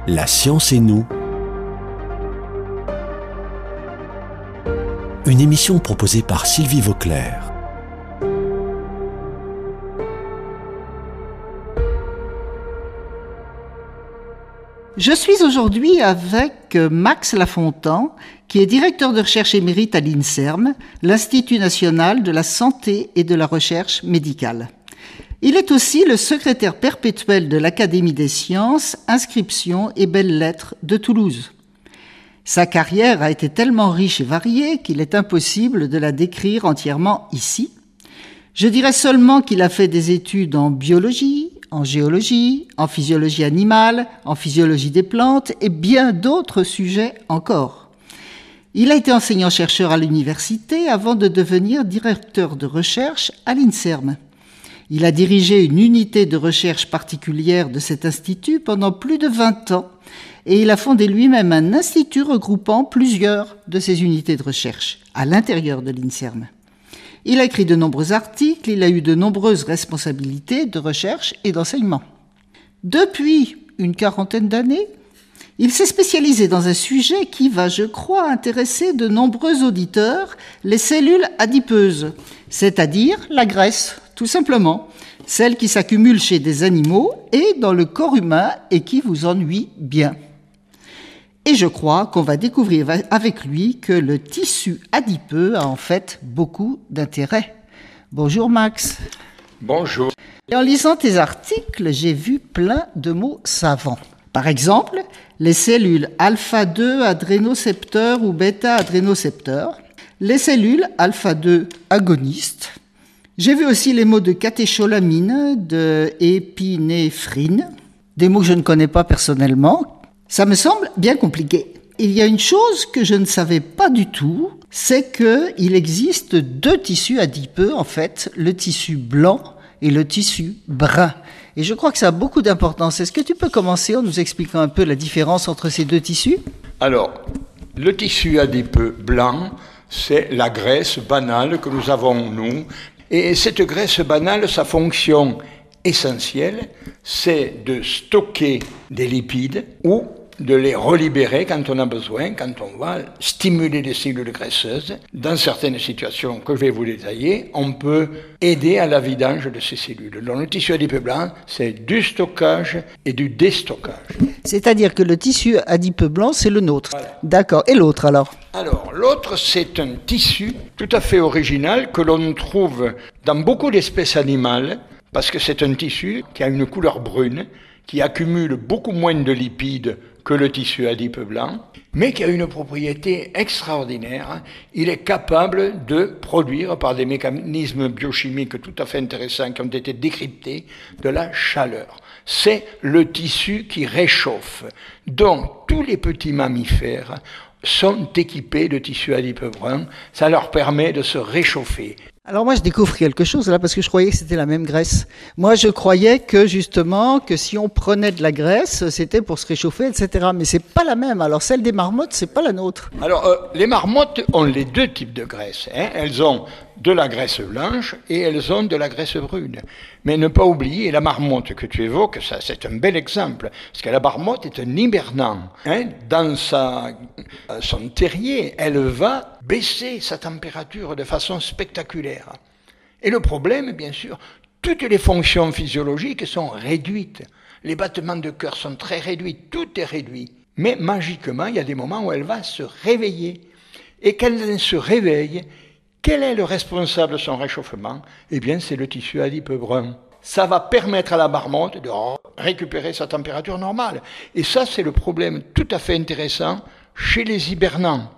La science et nous. Une émission proposée par Sylvie Vauclair. Je suis aujourd'hui avec Max Lafontan, qui est directeur de recherche émérite à l'INSERM, l'Institut national de la santé et de la recherche médicale. Il est aussi le secrétaire perpétuel de l'Académie des sciences, inscriptions et belles-lettres de Toulouse. Sa carrière a été tellement riche et variée qu'il est impossible de la décrire entièrement ici. Je dirais seulement qu'il a fait des études en biologie, en géologie, en physiologie animale, en physiologie des plantes et bien d'autres sujets encore. Il a été enseignant-chercheur à l'université avant de devenir directeur de recherche à l'INSERM. Il a dirigé une unité de recherche particulière de cet institut pendant plus de 20 ans et il a fondé lui-même un institut regroupant plusieurs de ces unités de recherche à l'intérieur de l'INSERM. Il a écrit de nombreux articles, il a eu de nombreuses responsabilités de recherche et d'enseignement. Depuis une quarantaine d'années, il s'est spécialisé dans un sujet qui va, je crois, intéresser de nombreux auditeurs, les cellules adipeuses, c'est-à-dire la graisse, tout simplement, celle qui s'accumule chez des animaux et dans le corps humain et qui vous ennuie bien. Et je crois qu'on va découvrir avec lui que le tissu adipeux a en fait beaucoup d'intérêt. Bonjour Max. Bonjour. Et en lisant tes articles, j'ai vu plein de mots savants. Par exemple, les cellules alpha-2 adrénocepteurs ou bêta-adrénocepteurs, les cellules alpha-2 agonistes. J'ai vu aussi les mots de catécholamine, de épinéphrine, des mots que je ne connais pas personnellement. Ça me semble bien compliqué. Il y a une chose que je ne savais pas du tout, c'est qu'il existe deux tissus adipeux, en fait, le tissu blanc et le tissu brun. Et je crois que ça a beaucoup d'importance. Est-ce que tu peux commencer en nous expliquant un peu la différence entre ces deux tissus ? Alors, le tissu adipeux blanc, c'est la graisse banale que nous avons, nous. Et cette graisse banale, sa fonction essentielle, c'est de stocker des lipides ou de les relibérer quand on a besoin, quand on va stimuler les cellules graisseuses. Dans certaines situations que je vais vous détailler, on peut aider à la vidange de ces cellules. Dans le tissu adipeux blanc, c'est du stockage et du déstockage. C'est-à-dire que le tissu adipeux blanc, c'est le nôtre. Voilà. D'accord. Et l'autre alors ? Alors, l'autre, c'est un tissu tout à fait original que l'on trouve dans beaucoup d'espèces animales, parce que c'est un tissu qui a une couleur brune, qui accumule beaucoup moins de lipides que le tissu adipeux blanc, mais qui a une propriété extraordinaire. Il est capable de produire, par des mécanismes biochimiques tout à fait intéressants qui ont été décryptés, de la chaleur. C'est le tissu qui réchauffe. Donc, tous les petits mammifères sont équipés de tissu adipeux brun. Ça leur permet de se réchauffer. Alors moi je découvre quelque chose là parce que je croyais que c'était la même graisse. Moi je croyais que justement que si on prenait de la graisse c'était pour se réchauffer, etc. Mais c'est pas la même. Alors celle des marmottes c'est pas la nôtre. Alors les marmottes ont les deux types de graisse. Elles ont de la graisse blanche et elles ont de la graisse brune. Mais ne pas oublier la marmotte que tu évoques, ça c'est un bel exemple. Parce que la marmotte est un hibernant. Dans son terrier, elle va baisser sa température de façon spectaculaire. Et le problème, bien sûr, toutes les fonctions physiologiques sont réduites. Les battements de cœur sont très réduits, tout est réduit. Mais magiquement, il y a des moments où elle va se réveiller. Et quand elle se réveille, quel est le responsable de son réchauffement ? Eh bien, c'est le tissu adipeux brun. Ça va permettre à la marmotte de récupérer sa température normale. Et ça, c'est le problème tout à fait intéressant chez les hibernants.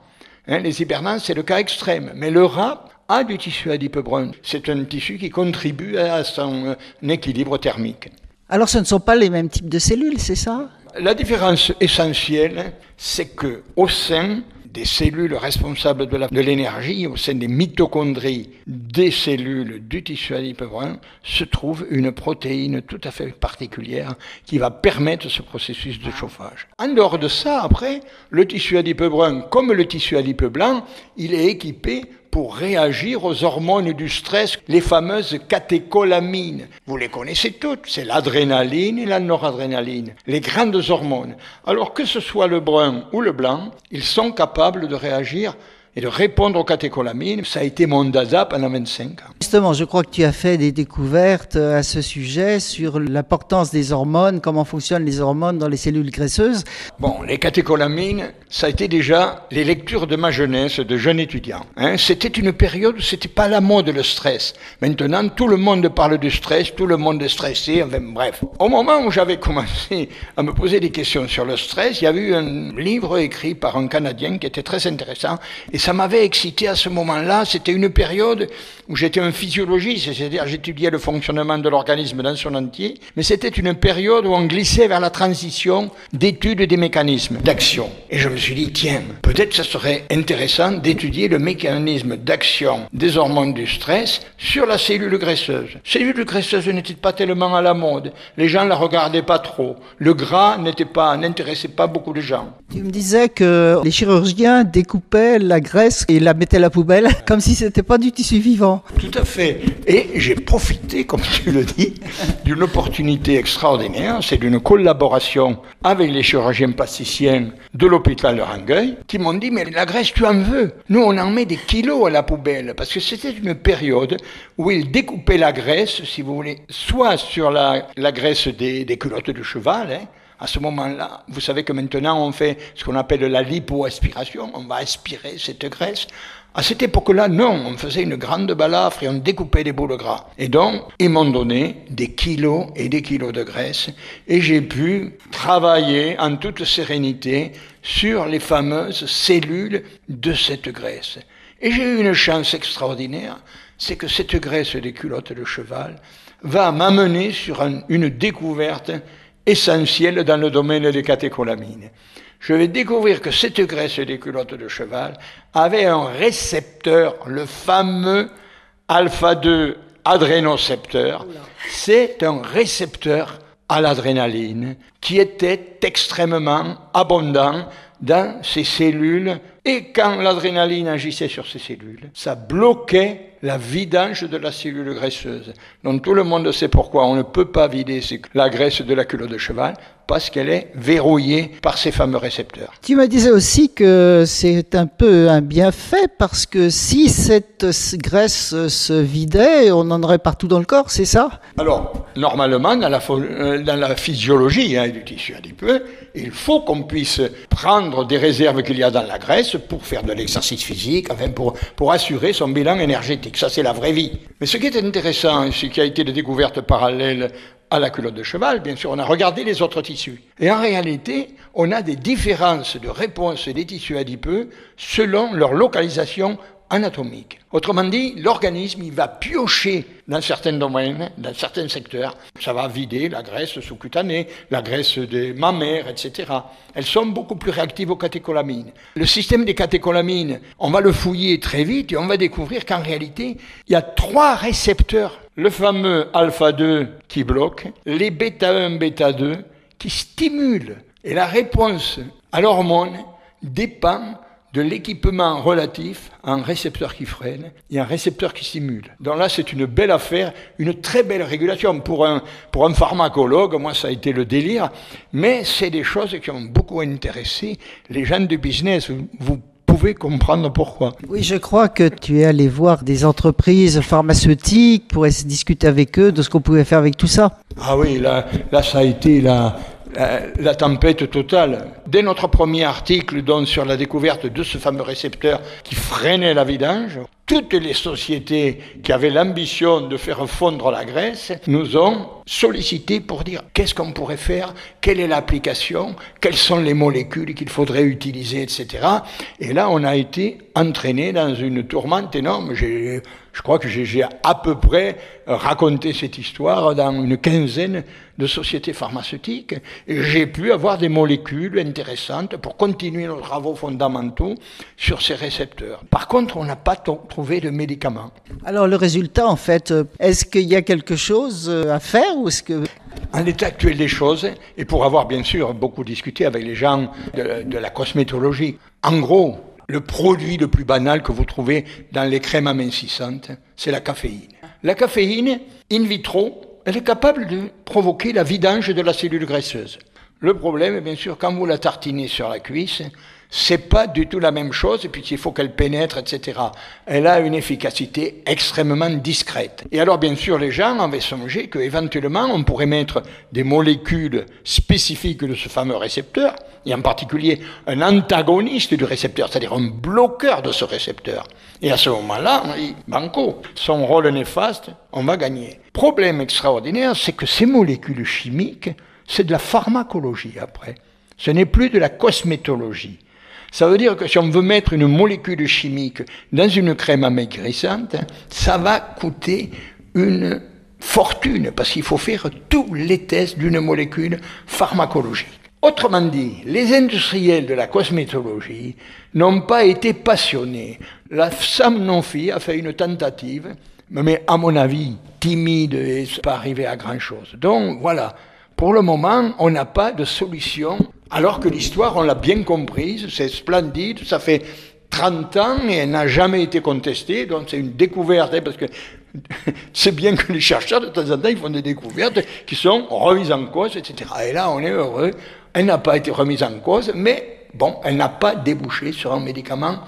Les hibernants, c'est le cas extrême. Mais le rat a du tissu adipeux brun. C'est un tissu qui contribue à son équilibre thermique. Alors, ce ne sont pas les mêmes types de cellules, c'est ça ? La différence essentielle, c'est qu'au sein des cellules responsables de l'énergie, au sein des mitochondries des cellules du tissu adipeux brun, se trouve une protéine tout à fait particulière qui va permettre ce processus de chauffage. En dehors de ça, après, le tissu adipeux brun, comme le tissu adipeux blanc, il est équipé pour réagir aux hormones du stress, les fameuses catécholamines. Vous les connaissez toutes, c'est l'adrénaline et la noradrénaline, les grandes hormones. Alors que ce soit le brun ou le blanc, ils sont capables de réagir et de répondre aux catécholamines. Ça a été mon dada pendant 25 ans. Justement, je crois que tu as fait des découvertes à ce sujet sur l'importance des hormones, comment fonctionnent les hormones dans les cellules graisseuses. Bon, les catécholamines, ça a été déjà les lectures de ma jeunesse, de jeune étudiant. C'était une période où c'était pas la mode le stress. Maintenant, tout le monde parle du stress, tout le monde est stressé, enfin bref. Au moment où j'avais commencé à me poser des questions sur le stress, il y avait eu un livre écrit par un Canadien qui était très intéressant et ça m'avait excité à ce moment-là. C'était une période où j'étais un physiologiste, c'est-à-dire j'étudiais le fonctionnement de l'organisme dans son entier, mais c'était une période où on glissait vers la transition d'études des mécanismes d'action. Et je me suis dit, tiens, peut-être ça serait intéressant d'étudier le mécanisme d'action des hormones du stress sur la cellule graisseuse. La cellule graisseuse n'était pas tellement à la mode, les gens la regardaient pas trop, le gras n'intéressait pas beaucoup de gens. Tu me disais que les chirurgiens découpaient la graisse et la mettaient à la poubelle, comme si c'était pas du tissu vivant. Tout à fait. Et j'ai profité, comme tu le dis, d'une opportunité extraordinaire. C'est d'une collaboration avec les chirurgiens plasticiens de l'hôpital de Rangueil qui m'ont dit, mais la graisse, tu en veux? Nous, on en met des kilos à la poubelle. Parce que c'était une période où ils découpaient la graisse, si vous voulez, soit sur la graisse des culottes de cheval, À ce moment-là, vous savez que maintenant on fait ce qu'on appelle la lipoaspiration, on va aspirer cette graisse. À cette époque-là, non, on faisait une grande balafre et on découpait des bouts de gras. Et donc, ils m'ont donné des kilos et des kilos de graisse et j'ai pu travailler en toute sérénité sur les fameuses cellules de cette graisse. Et j'ai eu une chance extraordinaire, c'est que cette graisse des culottes de cheval va m'amener sur une découverte essentielle dans le domaine des catécholamines. Je vais découvrir que cette graisse des culottes de cheval avait un récepteur, le fameux alpha-2 adrénocepteur. C'est un récepteur à l'adrénaline qui était extrêmement abondant dans ces cellules. Et quand l'adrénaline agissait sur ces cellules, ça bloquait la vidange de la cellule graisseuse. Donc tout le monde sait pourquoi on ne peut pas vider la graisse de la culotte de cheval, parce qu'elle est verrouillée par ces fameux récepteurs. Tu me disais aussi que c'est un peu un bienfait, parce que si cette graisse se vidait, on en aurait partout dans le corps, c'est ça? Alors, normalement, dans la physiologie du tissu adipeux, il faut qu'on puisse prendre des réserves qu'il y a dans la graisse pour faire de l'exercice physique, enfin pour assurer son bilan énergétique. Ça, c'est la vraie vie. Mais ce qui est intéressant, ce qui a été des découvertes parallèles à la culotte de cheval, bien sûr, on a regardé les autres tissus. Et en réalité, on a des différences de réponse des tissus adipeux selon leur localisation anatomique. Autrement dit, l'organisme, il va piocher dans certains domaines, dans certains secteurs. Ça va vider la graisse sous-cutanée, la graisse des mammaires, etc. Elles sont beaucoup plus réactives aux catécholamines. Le système des catécholamines, on va le fouiller très vite et on va découvrir qu'en réalité, il y a 3 récepteurs. Le fameux alpha-2 qui bloque, les bêta-1, bêta-2 qui stimulent. Et la réponse à l'hormone dépend de l'équipement relatif à un récepteur qui freine et un récepteur qui stimule. Donc là, c'est une belle affaire, une très belle régulation. Pour un pharmacologue, moi, ça a été le délire, mais c'est des choses qui ont beaucoup intéressé les gens du business. Vous pouvez comprendre pourquoi. Oui, je crois que tu es allé voir des entreprises pharmaceutiques pour essayer de discuter avec eux de ce qu'on pouvait faire avec tout ça. Ah oui, là ça a été la tempête totale. Dès notre premier article donc, sur la découverte de ce fameux récepteur qui freinait la vidange, toutes les sociétés qui avaient l'ambition de faire fondre la graisse nous ont sollicité pour dire qu'est-ce qu'on pourrait faire, quelle est l'application, quelles sont les molécules qu'il faudrait utiliser, etc. Et là, on a été entraîné dans une tourmente énorme. Je crois que j'ai à peu près raconté cette histoire dans une quinzaine de sociétés pharmaceutiques et j'ai pu avoir des molécules intéressantes pour continuer nos travaux fondamentaux sur ces récepteurs. Par contre, on n'a pas trouvé de médicaments. Alors le résultat, en fait, est-ce qu'il y a quelque chose à faire ou est-ce que... En l'état actuel des choses, et pour avoir bien sûr beaucoup discuté avec les gens de la cosmétologie, en gros, le produit le plus banal que vous trouvez dans les crèmes amincissantes, c'est la caféine. La caféine, in vitro, elle est capable de provoquer la vidange de la cellule graisseuse. Le problème, bien sûr, quand vous la tartinez sur la cuisse, c'est pas du tout la même chose, et puis il faut qu'elle pénètre, etc. Elle a une efficacité extrêmement discrète. Et alors, bien sûr, les gens avaient songé qu'éventuellement, on pourrait mettre des molécules spécifiques de ce fameux récepteur, et en particulier un antagoniste du récepteur, c'est-à-dire un bloqueur de ce récepteur. Et à ce moment-là, on dit, banco, son rôle néfaste, on va gagner. Problème extraordinaire, c'est que ces molécules chimiques, c'est de la pharmacologie après. Ce n'est plus de la cosmétologie. Ça veut dire que si on veut mettre une molécule chimique dans une crème amaigrissante, ça va coûter une fortune, parce qu'il faut faire tous les tests d'une molécule pharmacologique. Autrement dit, les industriels de la cosmétologie n'ont pas été passionnés. La Sanofi a fait une tentative, mais à mon avis, timide et pas arrivé à grand-chose. Donc voilà, pour le moment, on n'a pas de solution. Alors que l'histoire, on l'a bien comprise, c'est splendide, ça fait 30 ans et elle n'a jamais été contestée, donc c'est une découverte, parce que c'est bien que les chercheurs, de temps en temps, ils font des découvertes qui sont remises en cause, etc. Et là, on est heureux, elle n'a pas été remise en cause, mais bon, elle n'a pas débouché sur un médicament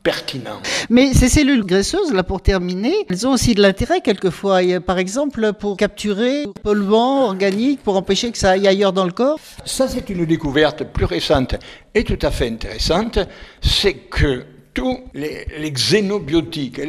pertinent. Mais ces cellules graisseuses, là pour terminer, elles ont aussi de l'intérêt quelquefois. Par exemple, pour capturer polluants organiques, pour empêcher que ça aille ailleurs dans le corps. Ça, c'est une découverte plus récente et tout à fait intéressante. C'est que tous les xénobiotiques,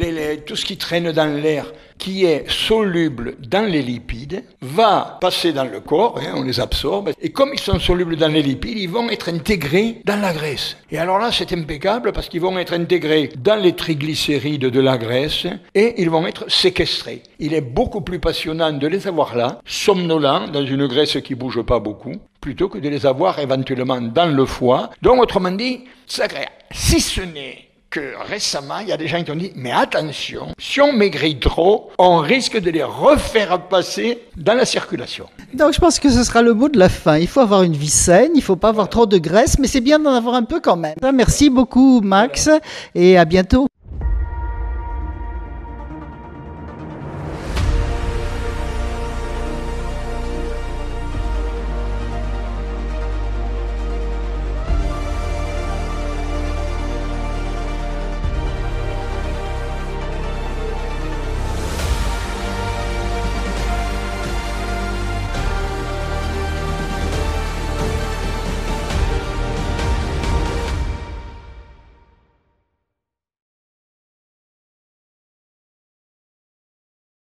tout ce qui traîne dans l'air, qui est soluble dans les lipides, va passer dans le corps, on les absorbe, et comme ils sont solubles dans les lipides, ils vont être intégrés dans la graisse. Et alors là, c'est impeccable, parce qu'ils vont être intégrés dans les triglycérides de la graisse, et ils vont être séquestrés. Il est beaucoup plus passionnant de les avoir là, somnolents, dans une graisse qui bouge pas beaucoup, plutôt que de les avoir éventuellement dans le foie. Donc, autrement dit, c'est agréable. Si ce n'est que récemment, il y a des gens qui ont dit « Mais attention, si on maigrit trop, on risque de les refaire passer dans la circulation. » Donc je pense que ce sera le mot de la fin. Il faut avoir une vie saine, il ne faut pas avoir trop de graisse, mais c'est bien d'en avoir un peu quand même. Merci beaucoup Max et à bientôt.